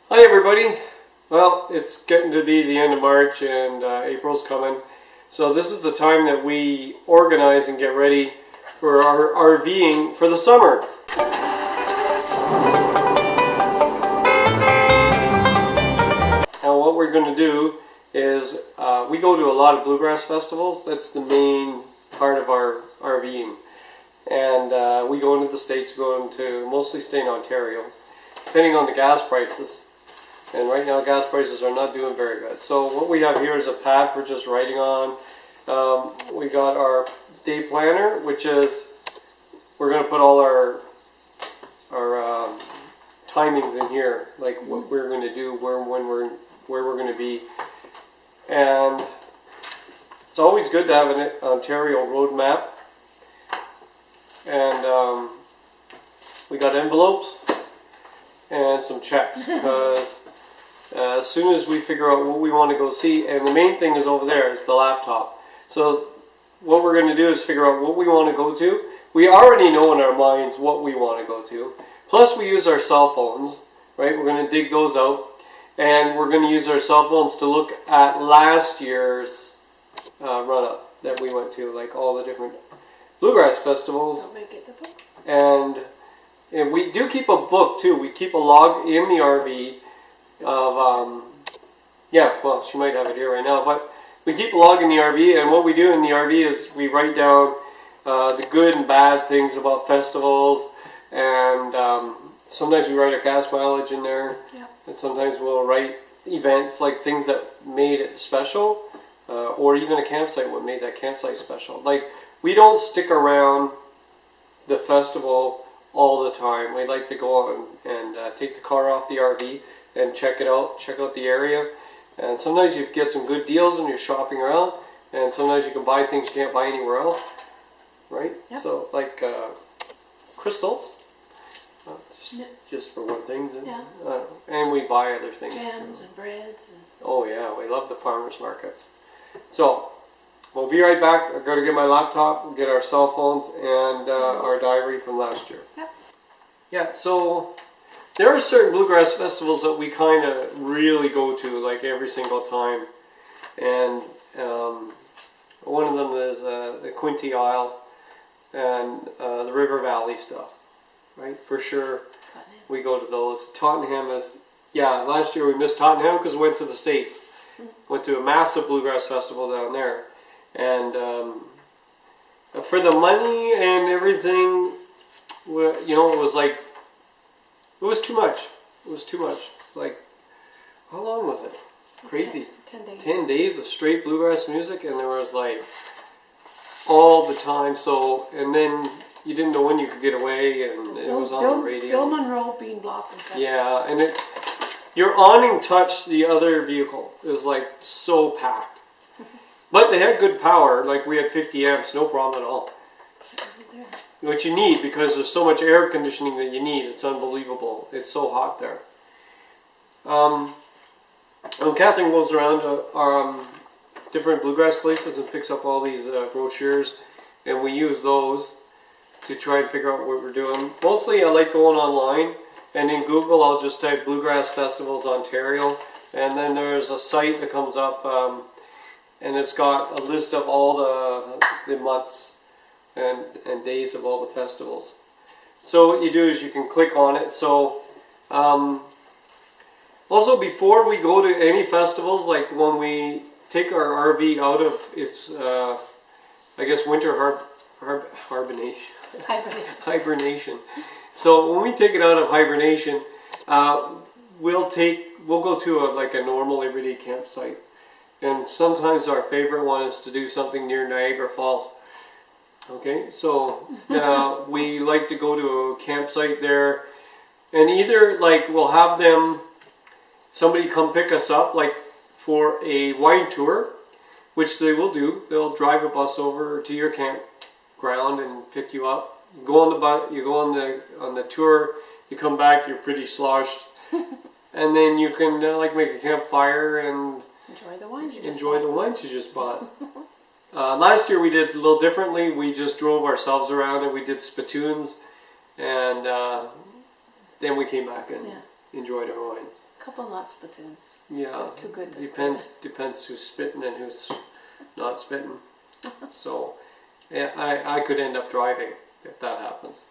Hi everybody. Well, it's getting to be the end of March and April's coming. So this is the time that we organize and get ready for our RVing for the summer. Now what we're going to do is we go to a lot of bluegrass festivals. That's the main part of our RVing. And we go into the States, go into mostly stay in Ontario, depending on the gas prices. And right now gas prices are not doing very good. So what we have here is a pad for just writing on. We got our day planner, which is, we're going to put all our timings in here, like what we're going to do, where we're going to be. And it's always good to have an Ontario road map. And we got envelopes and some checks, because as soon as we figure out what we want to go see, and the main thing is over there is the laptop. So what we're going to do is figure out what we want to go to. We already know in our minds what we want to go to. Plus we use our cell phones, right? We're going to dig those out, and we're going to use our cell phones to look at last year's run-up that we went to, like all the different bluegrass festivals. And we do keep a book too. We keep a log in the RV of, yeah, well, she might have it here right now, but we keep a log in the RV, and what we do in the RV is we write down the good and bad things about festivals, and sometimes we write our gas mileage in there, yeah. And sometimes we'll write events, like things that made it special, or even a campsite, what made that campsite special. Like, we don't stick around the festival all the time. We like to go on and take the car off the RV and check it out, check out the area. And sometimes you get some good deals when you're shopping around, and sometimes you can buy things you can't buy anywhere else, right? Yep. So like crystals, just for one thing. Yeah. And we buy other things. Jams and breads. And oh yeah, we love the farmers markets. So we'll be right back. I've got to get my laptop, get our cell phones, and our diary from last year. Yep. Yeah, so there are certain bluegrass festivals that we kind of really go to, like every single time. And one of them is the Quinte Isle and the River Valley stuff, right? For sure, Tottenham. We go to those. Tottenham is, yeah, last year we missed Tottenham because we went to the States. Went to a massive bluegrass festival down there. And for the money and everything, you know, it was like, it was too much. It was too much. Like, how long was it? Crazy. 10 days. 10 days of straight bluegrass music, and there was like all the time. So, and then you didn't know when you could get away, and it was on the radio. Bill Monroe Bean Blossom Festival. Yeah, and your awning touched the other vehicle. It was like so packed. But they had good power. Like, we had 50 amps, no problem at all. What you need, because there's so much air conditioning that you need. It's unbelievable. It's so hot there. And Catherine goes around to different bluegrass places and picks up all these brochures, and we use those to try and figure out what we're doing. Mostly I like going online, and in Google I'll just type Bluegrass Festivals Ontario, and then there's a site that comes up, and it's got a list of all the months and days of all the festivals. So what you do is you can click on it. So also, before we go to any festivals, like when we take our RV out of its I guess winter hibernation. So when we take it out of hibernation, we'll go to a normal everyday campsite. And sometimes our favorite one is to do something near Niagara Falls. Okay, so we like to go to a campsite there, and either like we'll have somebody come pick us up, like for a wine tour, which they will do. They'll drive a bus over to your campground and pick you up. You go on the bus, you go on the tour, you come back, you're pretty sloshed, and then you can like make a campfire and enjoy the wines you just bought. Last year we did a little differently. We just drove ourselves around and we did spittoons, and then we came back and enjoyed our wines. couple not spittoons. Yeah, They're too good to depends who's spitting and who's not spitting. So, yeah, I could end up driving if that happens.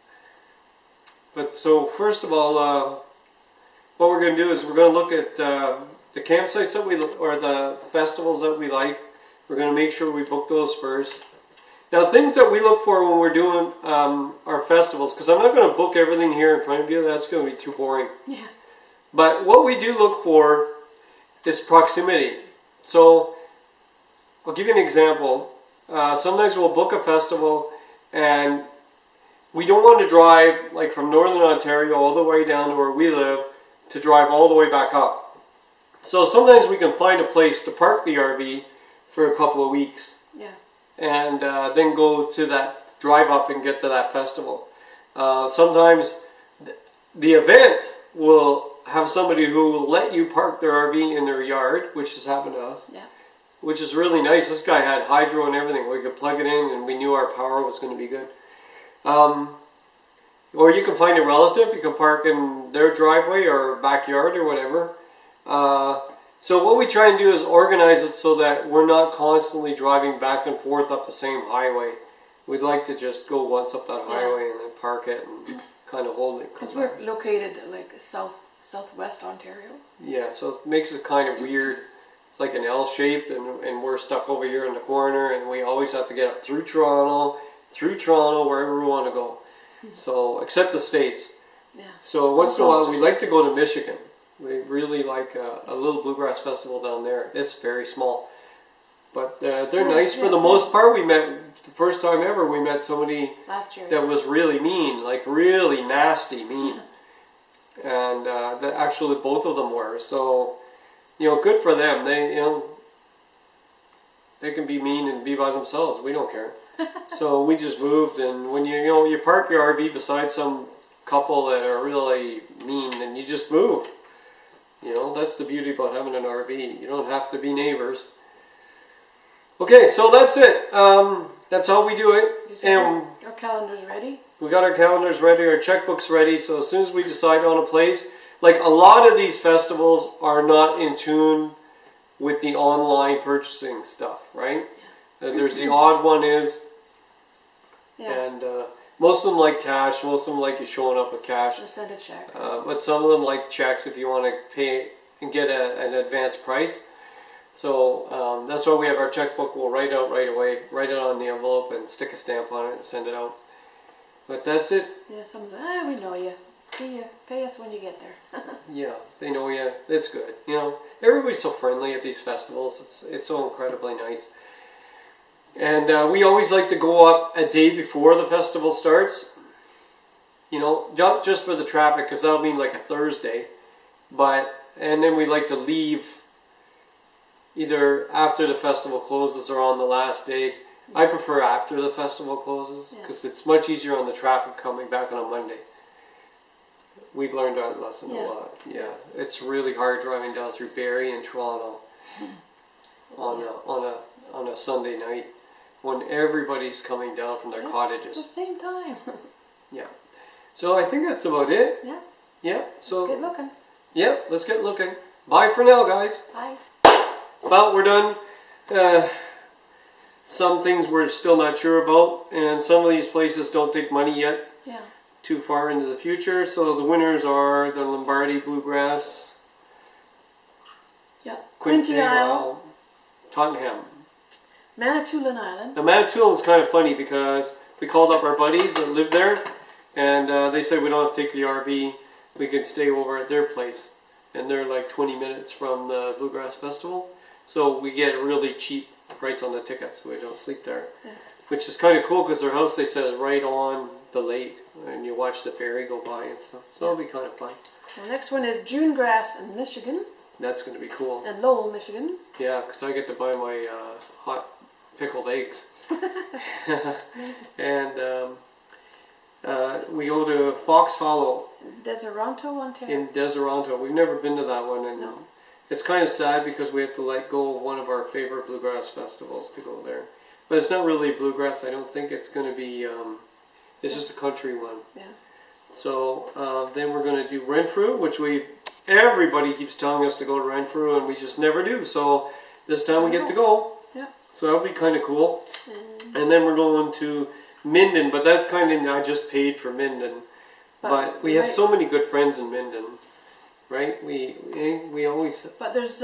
But so first of all, what we're going to do is we're going to look at the campsites that or the festivals that we like. We're going to make sure we book those first. Now, things that we look for when we're doing our festivals, because I'm not going to book everything here in front of you. That's going to be too boring. Yeah. But what we do look for is proximity. So, I'll give you an example. Sometimes we'll book a festival and we don't want to drive like from Northern Ontario all the way down to where we live to drive all the way back up. So sometimes we can find a place to park the RV for a couple of weeks. Yeah. And then go to that drive up and get to that festival. Sometimes the event will have somebody who will let you park their RV in their yard, which has happened to us. Yeah. Which is really nice. This guy had hydro and everything. We could plug it in and we knew our power was going to be good. Or you can find a relative. You can park in their driveway or backyard or whatever. So what we try and do is organize it so that we're not constantly driving back and forth up the same highway. We'd like to just go once up that highway and then park it and kind of hold it. Because we're located like southwest Ontario. Yeah, so it makes it kind of weird. It's like an L shape, and we're stuck over here in the corner, and we always have to get up through Toronto, wherever we want to go. So, except the States. Yeah. So once in a while, we like to go to Michigan. We really like a little bluegrass festival down there. It's very small. But they're nice for the most part. We met, the first time ever, we met somebody last year that was really mean, like really nasty mean. And actually both of them were. So, you know, good for them. They can be mean and be by themselves. We don't care. So we just moved, and when you park your RV beside some couple that are really mean, then you just move. You know, that's the beauty about having an RV. You don't have to be neighbors. Okay, so that's it. That's how we do it. And our calendar's ready? We got our calendars ready, our checkbooks ready, so as soon as we decide on a place, like a lot of these festivals are not in tune with the online purchasing stuff, right? There's the odd one is, and most of them like cash, most of them like you showing up with cash. Or send a check. But some of them like checks if you want to pay and get an advance price. So that's why we have our checkbook. We'll write out right away, write it on the envelope and stick a stamp on it and send it out. But that's it. Yeah, someone says, we know you. See you. Pay us when you get there. Yeah, they know you. It's good. You know, everybody's so friendly at these festivals. It's so incredibly nice. And we always like to go up a day before the festival starts. You know, not just for the traffic, because that'll mean like a Thursday. And then we like to leave either after the festival closes or on the last day. I prefer after the festival closes because it's much easier on the traffic coming back on a Monday. We've learned that lesson a lot. Yeah, it's really hard driving down through Barrie and Toronto on a Sunday night when everybody's coming down from their cottages. At the same time. Yeah. So I think that's about it. Yeah. Yeah. So let's get looking. Yeah, let's get looking. Bye for now, guys. Bye. Well, we're done. Some things we're still not sure about, and some of these places don't take money yet. Yeah. Too far into the future. So the winners are the Lombardy Bluegrass, Quinte, Tottenham, Manitoulin Island. Now Manitoulin is kind of funny because we called up our buddies that live there, and they said we don't have to take the RV. We can stay over at their place, and they're like 20 minutes from the Bluegrass Festival, so we get really cheap price on the tickets. We don't sleep there, which is kind of cool because their house, they said, is right on the lake, and you watch the ferry go by and stuff. So it'll be kind of fun. The next one is Bluegrass in Michigan. That's going to be cool. And Lowell, Michigan. Yeah, because I get to buy my hot pickled eggs. And we go to Fox Hollow. Deseronto, Ontario. In Deseronto. We've never been to that one. And it's kind of sad because we have to let go of one of our favorite bluegrass festivals to go there. But it's not really bluegrass. I don't think it's going to be... it's just a country one. Yeah. So then we're going to do Renfrew, which we everybody keeps telling us to go to Renfrew, and we just never do. So this time we get to go. Yeah. So that'll be kind of cool. And then we're going to Minden, but that's kind of, I just paid for Minden. But we have so many good friends in Minden, right? We always... But there's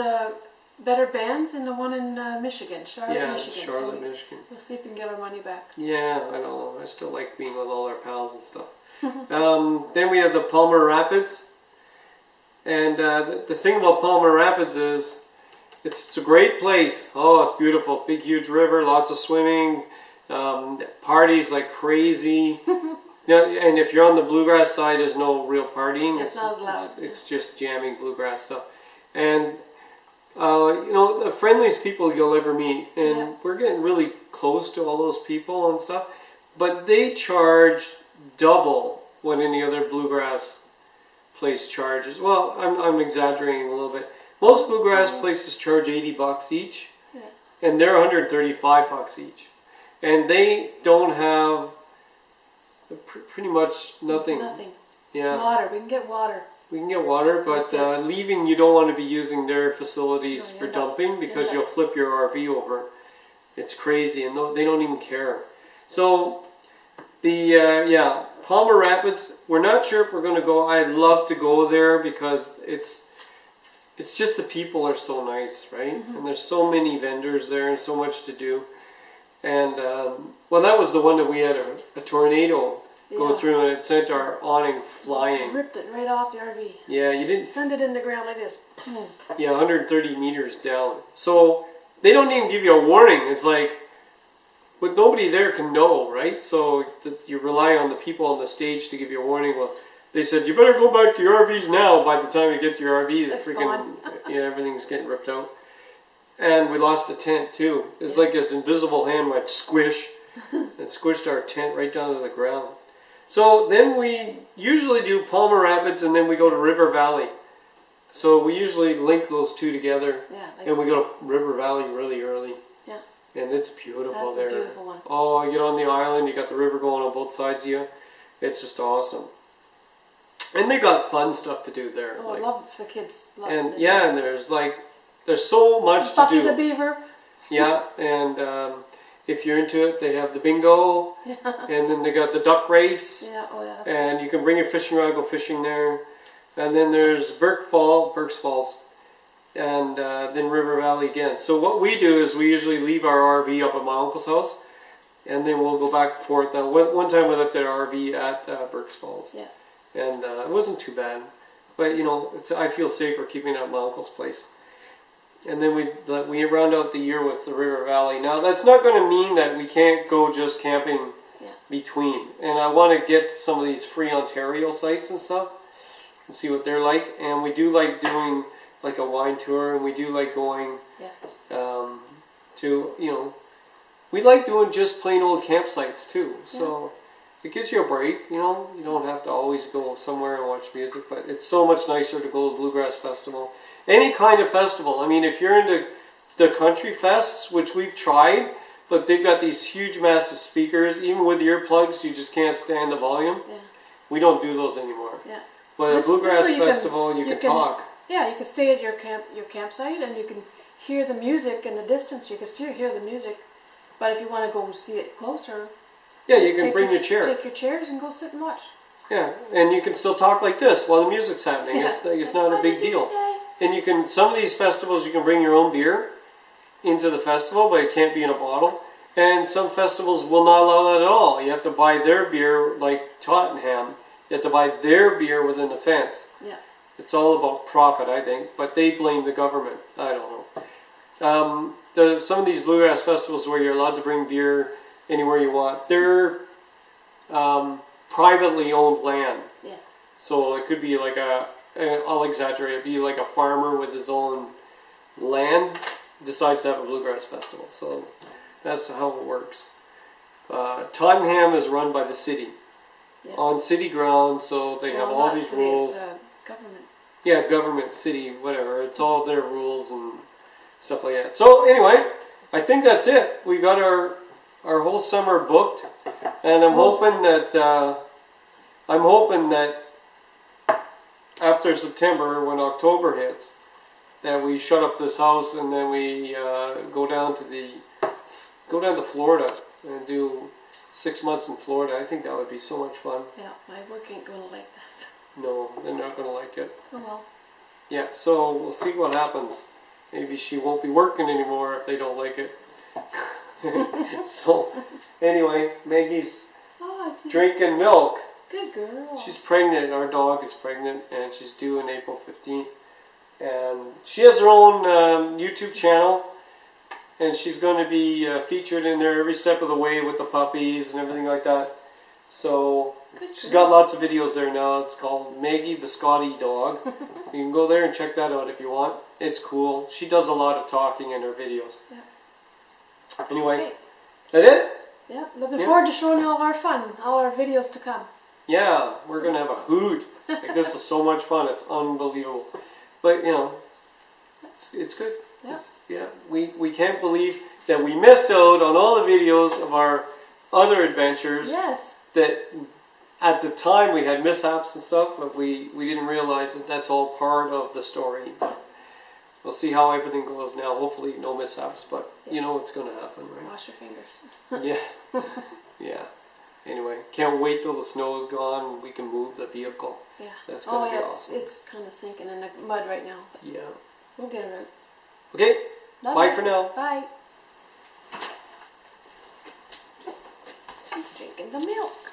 better bands than the one in Michigan, Charlotte, Michigan. Charlotte, Michigan. We'll see if we can get our money back. Yeah, I don't know. I still like being with all our pals and stuff. Then we have the Palmer Rapids. And the thing about Palmer Rapids is it's a great place. Oh, it's beautiful. Big, huge river, lots of swimming, parties like crazy. Yeah, and if you're on the bluegrass side, there's no real partying. It's not as loud. It's just jamming bluegrass stuff. And, the friendliest people you'll ever meet. And we're getting really close to all those people and stuff. But they charge double what any other bluegrass place charges. Well, I'm exaggerating a little bit. Most bluegrass places charge $80 each. Yeah. And they're $135 each. And they don't have... pretty much nothing. Nothing. Yeah. Water. We can get water. We can get water, but leaving, you don't want to be using their facilities for dumping because you'll flip your RV over. It's crazy, and they don't even care. So, Palmer Rapids, we're not sure if we're going to go. I'd love to go there because it's just the people are so nice, right? And there's so many vendors there and so much to do. And, well, that was the one that we had a tornado go through, and it sent our awning flying. Ripped it right off the RV. Yeah, you didn't... Send it in the ground like this. Yeah, 130 meters down. So, they don't even give you a warning. It's like, but nobody there can know, right? So, you rely on the people on the stage to give you a warning. Well, they said, you better go back to your RVs now. By the time you get to your RV, it's gone. Everything's getting ripped out. And we lost a tent too. It's like this invisible hand went squish and squished our tent right down to the ground. So then we usually do Palmer Rapids and then we go to River Valley. So we usually link those two together. Yeah, and we go to River Valley really early. Yeah. And it's beautiful there. That's a beautiful one. Oh, you get on the island, you got the river going on both sides of you. It's just awesome. And they got fun stuff to do there. Oh, I love it for the kids. And there's so much to do. Bucky the Beaver. Yeah, and if you're into it, they have the bingo, and then they got the duck race. Yeah, oh yeah. That's and you can bring your fishing rod, go fishing there. And then there's Burks Falls, and then River Valley again. So what we do is we usually leave our RV up at my uncle's house, and then we'll go back and forth. Now, one time we left our RV at Burks Falls. Yes. And it wasn't too bad, but I feel safer keeping it at my uncle's place. And then we round out the year with the River Valley. Now that's not going to mean that we can't go just camping between. And I want to get to some of these free Ontario sites and stuff and see what they're like. And we do like doing like a wine tour, and we do like going to we like doing just plain old campsites too. So. It gives you a break, you don't have to always go somewhere and watch music, but it's so much nicer to go to Bluegrass Festival. Any kind of festival. I mean, if you're into the country fests, which we've tried, but they've got these huge, massive speakers, even with earplugs, you just can't stand the volume. Yeah. We don't do those anymore. Yeah. But at a Bluegrass Festival, you can talk. Yeah, you can stay at your campsite, and you can hear the music in the distance. You can still hear the music, but if you want to go see it closer... Yeah, you can bring your chair. Take your chairs and go sit and watch. Yeah, and you can still talk like this while the music's happening. Yeah. It's not a big deal. And some of these festivals you can bring your own beer into the festival, but it can't be in a bottle. And some festivals will not allow that at all. You have to buy their beer, like Tottenham. You have to buy their beer within the fence. Yeah. It's all about profit, I think, but they blame the government. I don't know. Some of these bluegrass festivals where you're allowed to bring beer anywhere you want, they're privately owned land. Yes. So it could be like I'll exaggerate, it'd be like a farmer with his own land decides to have a bluegrass festival. So that's how it works. Tottenham is run by the city. Yes. On city ground, so they have all these rules. It's government. Yeah, government, city, whatever. It's all their rules and stuff like that. So anyway, I think that's it. We got our whole summer booked, and I'm hoping that after September, when October hits, that we shut up this house and then we go down to Florida and do 6 months in Florida. I think that would be so much fun. Yeah, my work ain't gonna like that. No, they're not gonna like it. Oh well. Yeah, so we'll see what happens. Maybe she won't be working anymore if they don't like it. So, anyway, Maggie's drinking milk. Good girl. She's pregnant. Our dog is pregnant, and she's due on April 15th. And she has her own YouTube channel, and she's going to be featured in there every step of the way with the puppies and everything like that. So she's got lots of videos there now. It's called Maggie the Scotty Dog. You can go there and check that out if you want. It's cool. She does a lot of talking in her videos. Yeah. Anyway, okay. That it? Yeah, looking forward to showing you all of our fun, all our videos to come. Yeah, we're going to have a hoot. Like, this is so much fun. It's unbelievable. But, you know, it's good. Yeah. We can't believe that we missed out on all the videos of our other adventures. Yes. That at the time we had mishaps and stuff, but we didn't realize that that's all part of the story. But we'll see how everything goes now. Hopefully no mishaps, but you know what's going to happen, right? Wash your fingers. Yeah. Yeah. Anyway, can't wait till the snow is gone and we can move the vehicle. Yeah. That's going to be awesome. It's kind of sinking in the mud right now. But yeah. We'll get it out. Okay. Bye for now. Bye. She's drinking the milk.